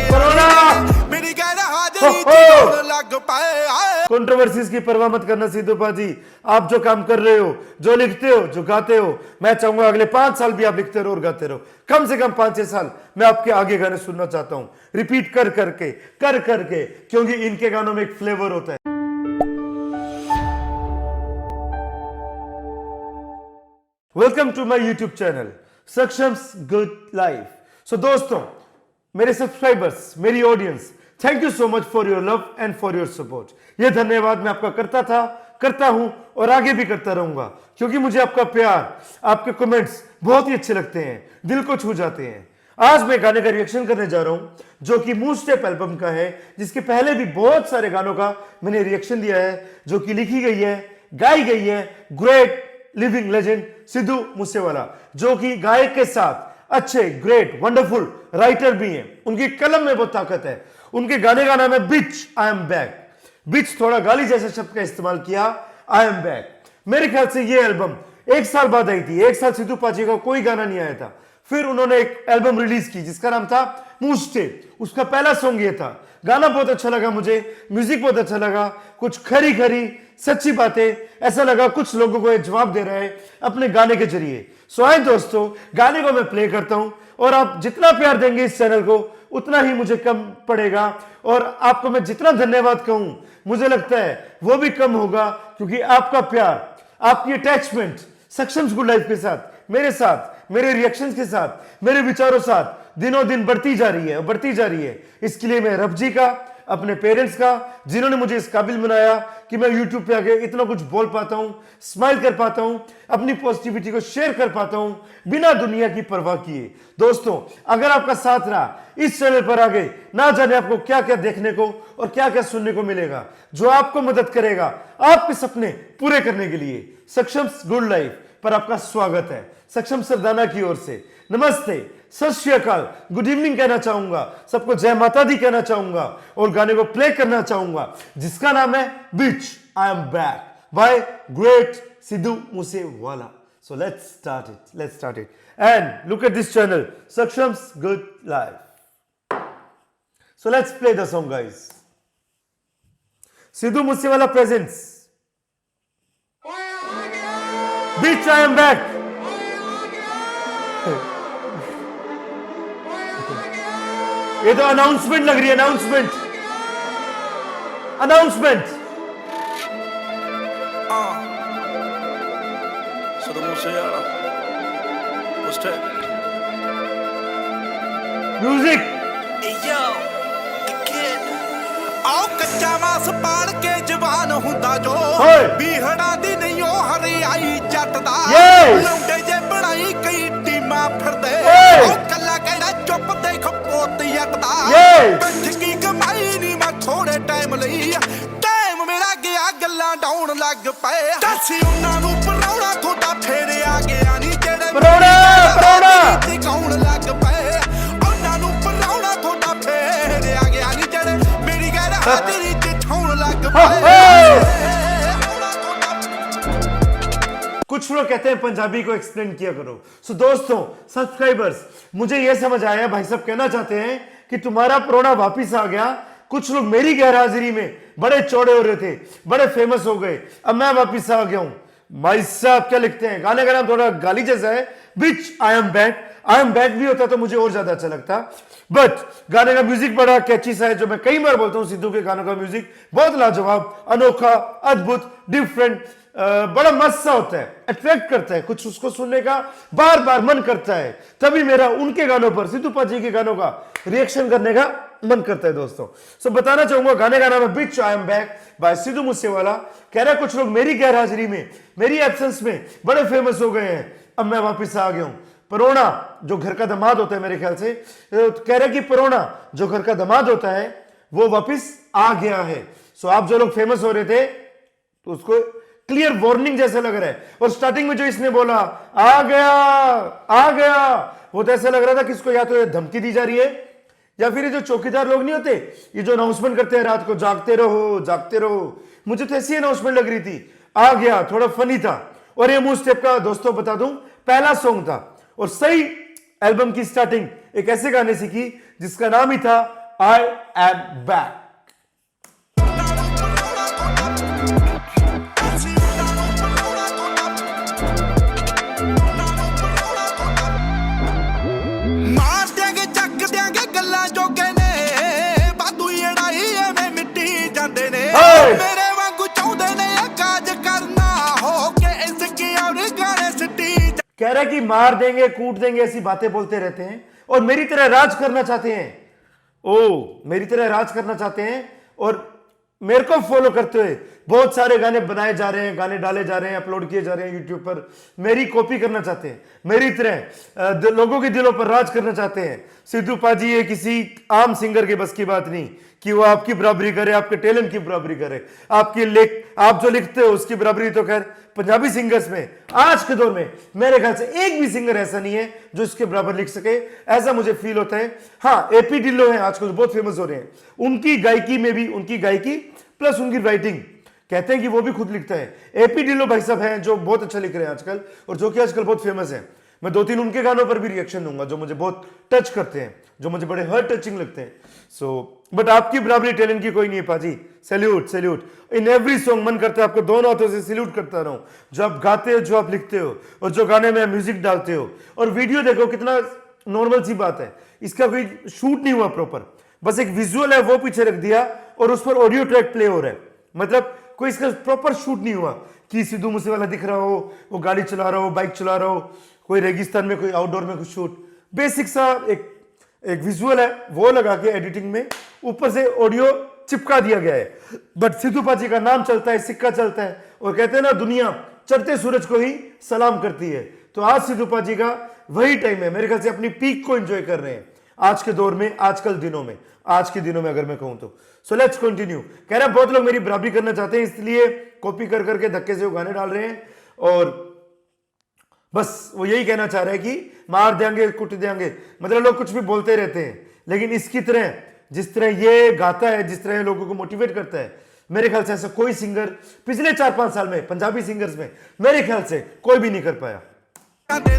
Corona मेरी गैर हाजिरी च लग पाए। कंट्रोवर्सीज की परवाह मत करना सिद्धू पाजी, आप जो काम कर रहे हो, जो लिखते हो, जो गाते हो, मैं चाहूंगा अगले 5 साल भी आप लिखते रहो और गाते रहो। कम से कम 5-6 साल मैं आपके आगे गाने सुनना चाहता हूं, रिपीट कर करके, क्योंकि इनके गानों में एक फ्लेवर होता है। Welcome to my YouTube channel Saksham's good life. So दोस्तों, मेरे सब्सक्राइबर्स, मेरी audience, thank you so much for your love and for your support. यह धन्यवाद मैं आपका करता था, करता हूं और आगे भी करता रहूंगा, क्योंकि मुझे आपका प्यार, आपके कमेंट्स बहुत ही अच्छे लगते हैं, दिल को छू जाते हैं। आज मैं गाने का रिएक्शन करने जा रहा हूं जो कि मूव स्टेप एल्बम का है, जिसके पहले भी बहुत सारे गानों का मैंने रिएक्शन दिया है, जो कि लिखी गई है, गाई गई है great living legend Sidhu Moosewala, जो कि गायक के साथ अच्छे, ग्रेट, वंडरफुल राइटर भी हैं। उनकी कलम में बहुत ताकत है। उनके गाने का नाम है बिच आई एम बैक। बिच थोड़ा गाली जैसे शब्द का इस्तेमाल किया, आई एम बैक। मेरे ख्याल से ये एल्बम 1 साल बाद आई थी। 1 साल सिद्धू पाजी का कोई गाना नहीं आया था। फिर उन्होंने एक एल्बम रिलीज की जिसका नाम था मूव स्टेप। उसका पहला सॉन्ग ये था। गाना बहुत अच्छा लगा मुझे, म्यूजिक बहुत अच्छा लगा, कुछ खरी खरी सच्ची बातें, ऐसा लगा कुछ लोगों को ये जवाब दे रहा है अपने गाने के जरिए। सो आए दोस्तों, गाने को मैं प्ले करता हूं और आप जितना प्यार देंगे इस चैनल को उतना ही मुझे कम पड़ेगा, और आपको मैं जितना धन्यवाद कहूं मुझे लगता है वो भी कम होगा, क्योंकि आपका प्यार, आपकी अटैचमेंट सक्षम्स गुड लाइफ के साथ, मेरे रिएक्शंस के साथ, मेरे विचारों साथ दिनों दिन बढ़ती जा रही है। इसके लिए मैं रब जी का, अपने पेरेंट्स का, जिन्होंने मुझे इस काबिल बनाया कि मैं YouTube पे आके इतना कुछ बोल पाता हूं, स्माइल कर पाता हूं, अपनी पॉजिटिविटी को शेयर कर पाता हूं बिना दुनिया की परवाह किए। दोस्तों, अगर आपका साथ रहा इस चैनल पर आगे, ना जाने आपको क्या क्या देखने को और क्या क्या सुनने को मिलेगा, जो आपको मदद करेगा आपके सपने पूरे करने के लिए। सक्षम्स गुड लाइफ पर आपका स्वागत है सक्षम सरदाना की ओर से। नमस्ते, सत श्री अकाल, गुड इवनिंग कहना चाहूंगा, सबको जय माता दी कहना चाहूंगा और गाने को प्ले करना चाहूंगा जिसका नाम है bitch I am back by great Sidhu Moosewala. So let's start it and look at this channel Saksham's good life. So let's play the song guys. Sidhu Moosewala presents bitch I am back. ये तो अनाउंसमेंट लग रही है, अनाउंसमेंट। सिद्धू मूसेवाला म्यूजिक। आओ कच्चा मास पाड़ के जवान हुंदा जो, बीहड़ा दी नहीं ओ हरियाई जट दा, लौंडे जे बनाई कई टीमां फिरदे, ओ कल्ला कहड़ा चुप देख पोत यकदा, पंज की कमाई नी मैं थोड़े टाइम लई, टाइम मेरा गया गल्लां डाउन लग पए, दसी उन्हां नूं पराउणा थोड़ा फेरे आ गया नी जेड़े पराउणा कौन लग पए, उन्हां नूं पराउणा थोड़ा फेरे आ गया नी जेड़े मेरी गैर हाजिरी च ठौण लग पए। कुछ लोग कहते हैं पंजाबी को एक्सप्लेन किया करो। सो दोस्तों, सब्सक्राइबर्स, मुझे यह समझ आया, भाई साहब कहना चाहते हैं कि तुम्हारा प्रोना वापिस आ गया। कुछ लोग मेरी गैरहाजिरी में बड़े चौड़े हो रहे थे, बड़े फेमस हो गए, अब मैं वापिस आ गया हूं। भाई साहब क्या लिखते हैं, गाने का नाम थोड़ा गाली जैसा है, bitch I am back. I am back भी होता तो मुझे और ज्यादा अच्छा लगता, बट गाने का म्यूजिक बड़ा कैची सा है, जो मैं कई बार बोलता हूं सिद्धू के गानों का म्यूजिक बहुत लाजवाब, अनोखा, अद्भुत, डिफरेंट, बड़ा मस्त सा होता है, अट्रैक्ट करता है, कुछ उसको सुनने का बार बार मन करता है। तभी मेरा उनके गानों पर, सिद्धू पाजी के गानों का रिएक्शन करने का मन करता है दोस्तों। सो बताना चाहूंगा, गाने का नाम है bitch I am back by Sidhu Moosewala. कह रहा है कुछ लोग मेरी गैरहाजिरी में, मेरी एब्सेंस में बड़े फेमस हो गए हैं, अब मैं वापिस आ गया हूं। परोना जो घर का दामाद होता है, मेरे ख्याल से कह रहे कि परोना जो घर का दामाद होता है वो वापिस आ गया है। सो आप जो लोग फेमस हो रहे थे तो उसको क्लियर वार्निंग जैसा लग रहा है। और स्टार्टिंग में जो इसने बोला आ गया, वो तो ऐसा लग रहा था कि इसको या तो धमकी दी जा रही है, या फिर ये जो चौकीदार लोग नहीं होते, ये जो अनाउंसमेंट करते हैं रात को, जागते रहो, मुझे तो ऐसी अनाउंसमेंट लग रही थी। आ गया थोड़ा फनी था। और ये मूव स्टेप का दोस्तों बता दूं पहला सॉन्ग था, और सही एल्बम की स्टार्टिंग एक ऐसे गाने से की जिसका नाम ही था I am back. ਮਾਰ ਦਿਆਂਗੇ ਚੱਕ ਦਿਆਂਗੇ ਗੱਲਾਂ ਜੋਗੇ ਨੇ ਬਾਦੂ ਲੜਾਈ ਐਵੇਂ ਮਿੱਟੀ ਜਾਂਦੇ ਨੇ ਮੇਰੇ ਵਾਂਗੂ ਚਾਹੁੰਦੇ ਨੇ ਕਾਜ ਕਰਨਾ ਹੋ ਕੇ ਇਸ ਕੀ ਔਰ ਗਾਣੇ ਸਿੱਟੀ कह रहा है कि मार देंगे कूट देंगे ऐसी बातें बोलते रहते हैं और मेरी तरह राज करना चाहते हैं। मेरी तरह राज करना चाहते हैं और मेरे को फॉलो करते हुए बहुत सारे गाने बनाए जा रहे हैं, गाने डाले जा रहे हैं, अपलोड किए जा रहे हैं यूट्यूब पर। मेरी कॉपी करना चाहते हैं, मेरी तरह लोगों के दिलों पर राज करना चाहते हैं। सिद्धू पाजी ये किसी आम सिंगर के बस की बात नहीं कि वो आपकी बराबरी करे, आपके टैलेंट की बराबरी करे, आप जो लिखते हो उसकी बराबरी तो खैर पंजाबी सिंगर्स में आज के दौर में मेरे ख्याल से एक भी सिंगर ऐसा नहीं है जो इसके बराबर लिख सके, ऐसा मुझे फील होता है। हाँ, एपी ढिल्लो है आजकल बहुत फेमस हो रहे हैं, उनकी गायकी में भी उनकी गायकी प्लस उनकी राइटिंग कहते हैं कि वो भी खुद लिखता है। एपी ढिल्लो भाई साहब हैं जो बहुत अच्छा लिख रहे हैं आजकल और जो कि आजकल बहुत फेमस है। मैं 2-3 उनके गानों पर भी रिएक्शन दूंगा जो मुझे बहुत टच करते हैं, जो मुझे बड़े हर्ट टचिंग लगते हैं। बट आपकी बराबरी टैलेंट की कोई नहीं है पाजी। Salute salute in every song. मन करता है आपको दोनों हाथों से सैल्यूट करता रहूं, जो आप गाते हो, जो आप लिखते हो और जो गाने में म्यूजिक डालते हो। और वीडियो देखो कितना नॉर्मल सी बात है, इसका कोई शूट नहीं हुआ प्रॉपर, बस एक विजुअल है वो पीछे रख दिया और उस पर ऑडियो ट्रैक प्ले हो रहा है। मतलब कोई इसका प्रॉपर शूट नहीं हुआ कि सिद्धू मूसेवाला दिख रहा हो, वो गाड़ी चला रहा हो, बाइक चला रहा हो, कोई रेगिस्तान में, कोई आउटडोर में कुछ शूट। बेसिक सा एक विजुअल है वो लगा के एडिटिंग में ऊपर से ऑडियो चिपका दिया गया है। बट सिद्धू पाजी का नाम चलता है, सिक्का चलता है और कहते हैं ना दुनिया चढ़ते सूरज को ही सलाम करती है। तो आज सिद्धू पाजी का वही टाइम है, मेरे ख्याल से अपनी पीक को एंजॉय कर रहे हैं आज के दौर में, आज के दिनों में अगर मैं कहूं तो। So let's continue. कह रहा है बहुत लोग मेरी बराबरी करना चाहते हैं इसलिए कॉपी कर करके धक्के से वो गाने डाल रहे हैं और बस वो यही कहना चाह रहे हैं कि मार देंगे कुट देंगे। मतलब लोग कुछ भी बोलते रहते हैं, लेकिन इसकी तरह जिस तरह ये गाता है, जिस तरह ये लोगों को मोटिवेट करता है, मेरे ख्याल से ऐसा कोई सिंगर पिछले 4-5 साल में पंजाबी सिंगर्स में मेरे ख्याल से कोई भी नहीं कर पाया। साढ़े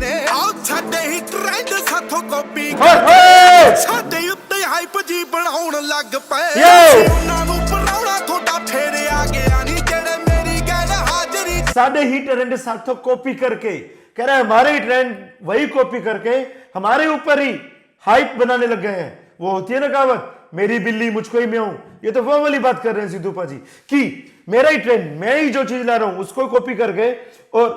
ही ट्रेंड साथों कॉपी करके कह रहा है हमारे ही ट्रेंड वही कॉपी करके हमारे ऊपर ही हाइप बनाने लग गए हैं। वो होती है ना कहावत, मेरी बिल्ली मुझको ही मैं हूं। ये तो वो वाली बात कर रहे हैं सिद्धू पाजी कि मेरा ही ट्रेंड, मैं ही जो चीज ला रहा हूं उसको कॉपी कर गए और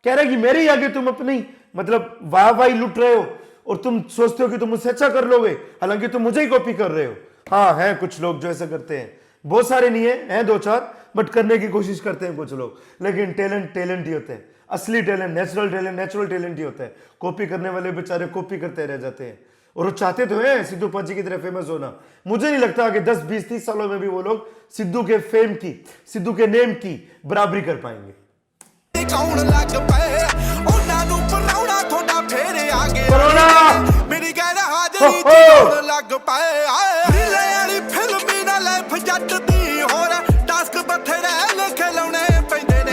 कह रहे हैं कि मेरे ही आगे तुम अपनी मतलब वाहवाही लुट रहे हो और तुम सोचते हो कि तुम मुझसे अच्छा कर लोगे, हालांकि तुम मुझे ही कॉपी कर रहे हो। हाँ, हैं कुछ लोग जो ऐसा करते हैं, बहुत सारे नहीं है, हैं 2-4, बट करने की कोशिश करते हैं कुछ लोग। लेकिन टैलेंट ही होते हैं, असली टैलेंट, नेचुरल टैलेंट ही होता है। कॉपी करने वाले बेचारे कॉपी करते रह जाते हैं और वो चाहते तो हैं सिद्धू पाजी की तरह फेमस होना। मुझे नहीं लगता कि 10, 20, 30 सालों में भी वो लोग सिद्धू के फेम की, सिद्धू के नेम की बराबरी कर पाएंगे। मेरी गैर हाजरी लग पाए फिल्मी ना लाइफ जट दी होर टास्क बथड़े लिखे लाने पैंदे ने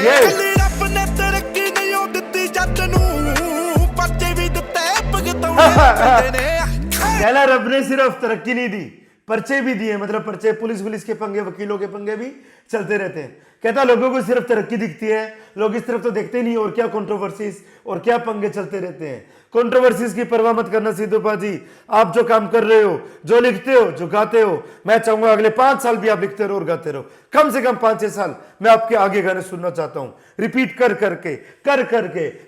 रब ने तरक्की नहीं दित्ती जट नूं पर्चे भी दित्ते भगतौने पैंदे ने। कहला रब ने सिर्फ तरक्की नहीं दी, पर्चे भी दिए। मतलब पर्चे पुलिस के पंगे, वकीलों के पंगे भी चलते रहते हैं। कहता लोगों को सिर्फ तरक्की दिखती है, लोग इस तरफ तो देखते नहीं और क्या कंट्रोवर्सीज और क्या पंगे चलते रहते हैं। कंट्रोवर्सीज की परवाह मत करना सिद्धू पाजी, आप जो काम कर रहे हो, जो लिखते हो, जो गाते हो, मैं चाहूंगा अगले 5 साल भी आप लिखते रहो और गाते रहो। कम से कम 5-6 साल मैं आपके आगे गाने सुनना चाहता हूं, रिपीट कर करके,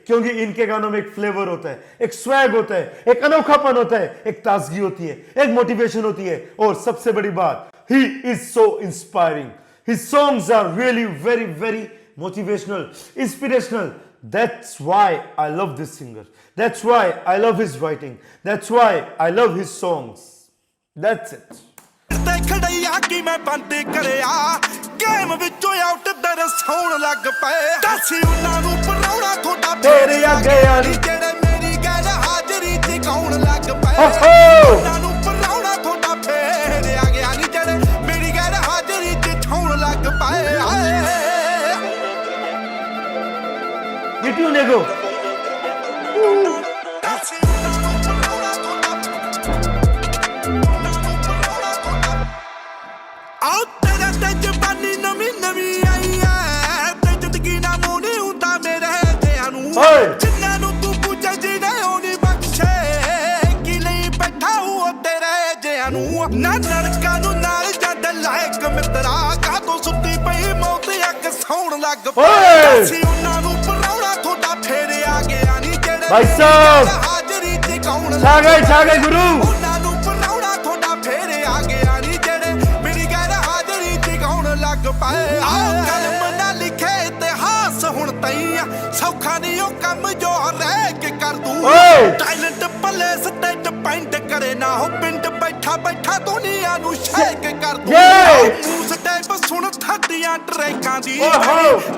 क्योंकि इनके गानों में एक फ्लेवर होता है, एक स्वैग होता है, एक अनोखापन होता है, एक ताजगी होती है, एक मोटिवेशन होती है और सबसे बड़ी बात, he is so inspiring. His songs are really very, very motivational, inspirational. That's why I love this singer. That's why I love his writing. That's why I love his songs. That's it. खड़ैया की मैं बंद करिया game विचों out दरसाउण लग पए दस उन्हां नूं पराउणा थोड़ा तेरे आगे यारी जेड़े मेरी गैर हाजरी च गाउण लग पए उन्हां नूं पराउणा थोड़ा फेरे आ गया नी जेड़े मेरी गैर हाजरी च छाउण लग पए ये क्यों नेगो ਨੂੰ ਨਾ ਨਰਕਾਂ ਨੂੰ ਨਾਲ ਜੱਡ ਲਾਇਕ ਮਿੱਤਰਾ ਕਾਹਤੋਂ ਸੁੱਤੀ ਪਈ ਮੌਤ ਅੱਗ ਸੌਣ ਲੱਗ ਪਈ ਅਸੀਂ ਉਹਨਾਂ ਨੂੰ ਪਰਾਉਣਾ ਤੁਹਾਡਾ ਫੇਰ ਆ ਗਿਆ ਨਹੀਂ ਜਿਹੜੇ ਭਾਈ ਸਾਹਿਬ ਹਾਜ਼ਰੀ ਤੇ ਕੌਣ ਛਾ ਗਏ ਗੁਰੂ ਉਹਨਾਂ ਨੂੰ ਪਰਾਉਣਾ ਤੁਹਾਡਾ ਫੇਰ ਆ ਗਿਆ ਨਹੀਂ ਜਿਹੜੇ ਮੇਰੀ ਗੈਰ ਹਾਜ਼ਰੀ ਤੇ ਕੌਣ ਲੱਗ ਪਏ ਕਲਮ ਨਾ ਲਿਖੇ ਇਤਿਹਾਸ ਹੁਣ ਤਈਆ ਸੌਖਾ ਨਹੀਂ ਉਹ ਕੰਮ ਜੋ ਰਹਿ ਕੇ ਕਰ ਦੂ ਟੈਲੈਂਟ ਪੱਲੇ ਸਟੇਟ ਪੈਂਟ ਕਰੇ ਨਾ ਹੋ ਪਿੰਡ ਬੈਠਾ ਬੈਠਾ ਦੁਨੀਆ ਨੂੰ ਸ਼ੇਕ ਕਰ ਦੂ ਮੂੰਹ ਸਟੈਪ ਸੁਣ ਥੱਡੀਆਂ ਟਰੈਕਾਂ ਦੀ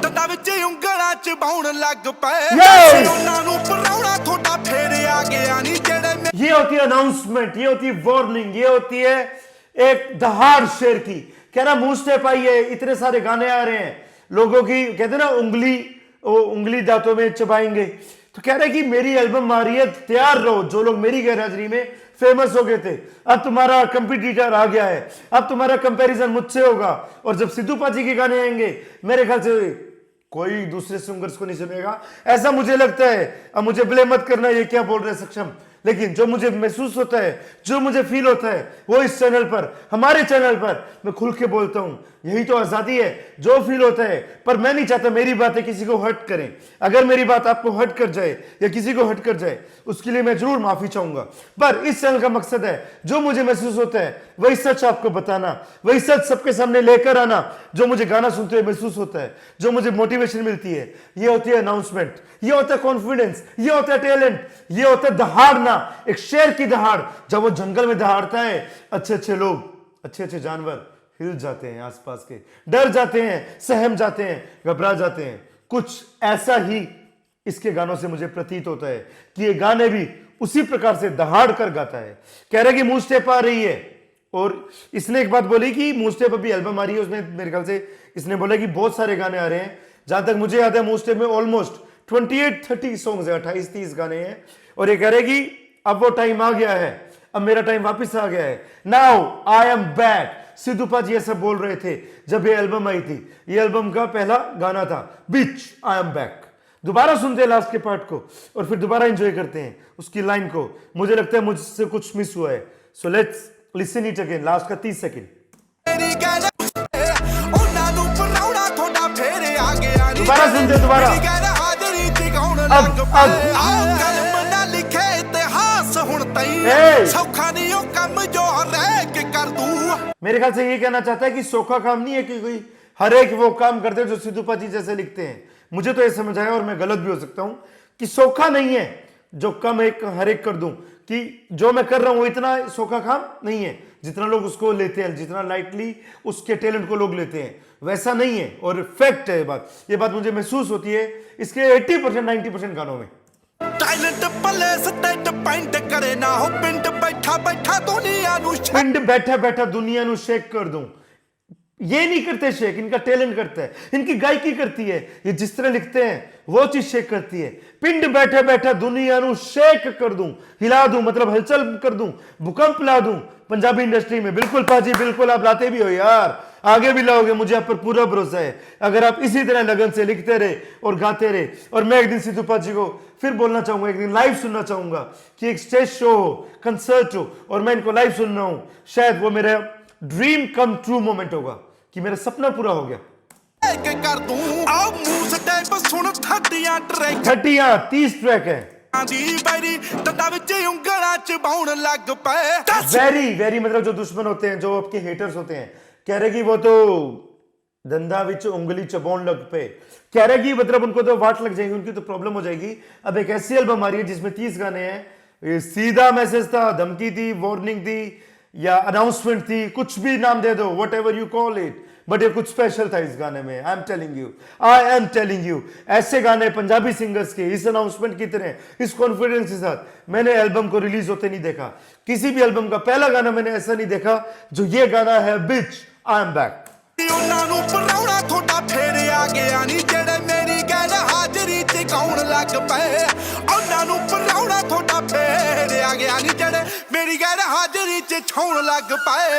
ਡੰਡਾ ਵਿੱਚ ਉਂਗਲਾਂ ਚ ਬਾਉਣ ਲੱਗ ਪਏ ਉਹਨਾਂ ਨੂੰ ਪਰਾਉਣਾ ਤੁਹਾਡਾ ਫੇਰ ਆ ਗਿਆ ਨਹੀਂ ਜਿਹੜੇ ये होती है अनाउंसमेंट, ये होती है वार्निंग, ये होती है एक दहाड़ शेर की। कह रहा मुंह स्टेप आई है, इतने सारे गाने आ रहे हैं लोगों की, कहते ना उंगली दांतों में चबाएंगे। तो कह रहे कि मेरी एल्बम आ रही है, तैयार रहो जो लोग मेरी गैरहाजिरी में फेमस हो गए थे, अब तुम्हारा कंपटीटर आ गया है, अब तुम्हारा कंपैरिजन मुझसे होगा। और जब सिद्धू पाजी के गाने आएंगे मेरे ख्याल से कोई दूसरे सिंगर्स को नहीं सुनेगा, ऐसा मुझे लगता है। अब मुझे ब्लेम मत करना ये क्या बोल रहे सक्षम, लेकिन जो मुझे महसूस होता है, जो मुझे फील होता है, वो इस चैनल पर, हमारे चैनल पर मैं खुल के बोलता हूं। यही तो आजादी है, जो फील होता है। पर मैं नहीं चाहता मेरी बातें किसी को हर्ट करें। अगर मेरी बात आपको हर्ट कर जाए या किसी को हर्ट कर जाए उसके लिए मैं जरूर माफी चाहूंगा। पर इस चैनल का मकसद है जो मुझे महसूस होता है वही सच आपको बताना, वही सच सबके सामने लेकर आना। जो मुझे गाना सुनते हुए महसूस होता है, जो मुझे मोटिवेशन मिलती है, ये होती है अनाउंसमेंट, ये होता है कॉन्फिडेंस, ये होता है टैलेंट, ये होता है दहाड़ना, एक शेर की दहाड़। जब वो जंगल में दहाड़ता है अच्छे अच्छे लोग, अच्छे अच्छे जानवर हिल जाते हैं, आसपास के डर जाते हैं, सहम जाते हैं, घबरा जाते हैं। कुछ ऐसा ही इसके गानों से मुझे प्रतीत होता है कि ये गाने भी उसी प्रकार से दहाड़ कर गाता है। कह रहे कि मुंह स्टेप आ रही है, और इसने एक बात बोली कि मुंह स्टेप अभी एल्बम आ रही है, उसमें मेरे ख्याल से इसने बोला कि बहुत सारे गाने आ रहे हैं। जहां तक मुझे याद है मुंह स्टेप में ऑलमोस्ट 28-30 सॉन्ग्स है, 28-30 गाने हैं। और ये कह रहे कि अब वो टाइम आ गया है, अब मेरा टाइम वापस आ गया है, now I am back. Sidhu paaji ऐसा बोल रहे थे जब ये एल्बम आई थी। ये एल्बम का पहला गाना था बीच, आई एम बैक। दोबारा सुनते हैं लास्ट के पार्ट को और फिर दोबारा एंजॉय करते हैं उसकी लाइन को। मुझे लगता है मुझसे कुछ मिस हुआ है, so let's listen it again. Last का 30 सेकंड दोबारा सुनते, दोबारा मेरे ख्याल से ये कहना चाहता है कि सौखा काम नहीं है कि कोई हर एक वो काम करते हैं जो सिद्धू पाजी जैसे लिखते हैं। मुझे तो ये समझ आया, और मैं गलत भी हो सकता हूं, कि सौखा नहीं है जो कम एक हर एक कर दूं, कि जो मैं कर रहा हूं वो इतना सौखा काम नहीं है जितना लोग उसको लेते हैं, जितना लाइटली उसके टैलेंट को लोग लेते हैं, वैसा नहीं है। और फैक्ट है ये बात मुझे महसूस होती है इसके 80% 90% गानों में। टैलेंट पल्ले सटेट पैंट करे ना हो पिंड बैठा बैठा दुनिया नु पिंड बैठा बैठा दुनिया नु शेक कर दूं, ये नहीं करते शेक, इनका टैलेंट करता है, इनकी गायकी करती है। ये जिस तरह लिखते हैं वो चीज शेक करती है। पिंड बैठा बैठा दुनिया नु शेक कर दूं, हिला दूं, मतलब हलचल कर दूं, भूकंप ला दूं पंजाबी इंडस्ट्री में। बिल्कुल पाजी, बिल्कुल आप लाते भी हो यार, आगे भी लाओगे, मुझे आप पर पूरा भरोसा है। अगर आप इसी तरह लगन से लिखते रहे और गाते रहे। और मैं एक दिन सिद्धू पाजी को फिर बोलना चाहूंगा, एक दिन लाइव सुनना चाहूंगा कि एक स्टेज शो हो, कंसर्ट हो और मैं इनको लाइव सुन रहा हूं। शायद वो मेरा ड्रीम कम ट्रू मोमेंट होगा कि मेरा सपना पूरा हो गया। कर दूं आओ मुंह से टाइप सुन थड्डियां ट्रैक 30 ट्रैक है। वेरी वेरी मतलब जो दुश्मन होते हैं, जो आपके हेटर्स होते हैं, कह रहे कि वो तो धंधा विच उंगली चबाउण लग पे। कह रहे कि मतलब उनको तो वाट लग जाएगी, उनकी तो प्रॉब्लम हो जाएगी। अब एक ऐसी एल्बम आ रही है जिसमें 30 गाने हैं। ये सीधा मैसेज था, धमकी थी, वार्निंग थी या अनाउंसमेंट थी, कुछ भी नाम दे दो, what ever you call it, but ये कुछ स्पेशल था इस गाने में। आई एम टेलिंग यू ऐसे गाने पंजाबी सिंगर्स के इस अनाउंसमेंट की तरह, इस कॉन्फिडेंस के साथ मैंने एल्बम को रिलीज होते नहीं देखा। किसी भी एल्बम का पहला गाना मैंने ऐसा नहीं देखा जो ये गाना है, बिच आई एम बैक। मेरी गैर हाजरी च छौण लग पाए।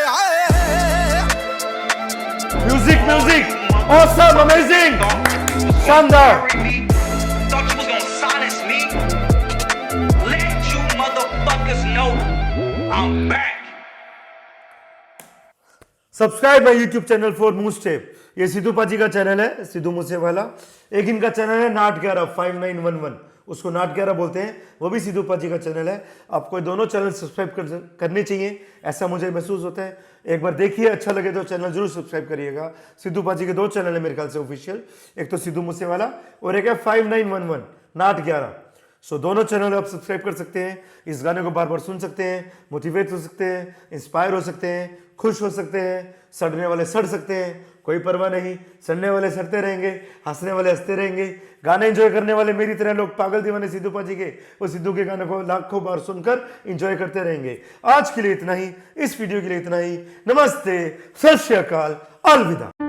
Music, awesome, amazing, शानदार। Thought you was gonna silence me. Let you motherfuckers know I'm back. Subscribe my YouTube channel for more step. ये सिद्धू पाजी का चैनल है, सिद्धू मूसेवाला। एक इनका चैनल है नाट 11 5911, उसको नाट 11 बोलते हैं, वो भी सिद्धू पाजी का चैनल है। आपको दोनों चैनल सब्सक्राइब करने चाहिए, ऐसा मुझे महसूस होता है। एक बार देखिए, अच्छा लगे तो चैनल जरूर सब्सक्राइब करिएगा। सिद्धू पाजी के 2 चैनल है मेरे ख्याल से ऑफिशियल, एक तो सिद्धू मूसेवाला और एक है 5911 नाट 11। सो दोनों चैनल आप सब्सक्राइब कर सकते हैं, इस गाने को बार बार सुन सकते हैं, मोटिवेट हो सकते हैं, इंस्पायर हो सकते हैं, खुश हो सकते हैं। सड़ने वाले सड़ सकते हैं, कोई परवाह नहीं, सड़ने वाले सड़ते रहेंगे, हंसने वाले हंसते रहेंगे। गाने एंजॉय करने वाले मेरी तरह लोग पागल दीवाने सिद्धू पाजी के, वो सिद्धू के गाने को लाखों बार सुनकर एंजॉय करते रहेंगे। आज के लिए इतना ही, इस वीडियो के लिए इतना ही। नमस्ते, सत श्री अकाल, अलविदा।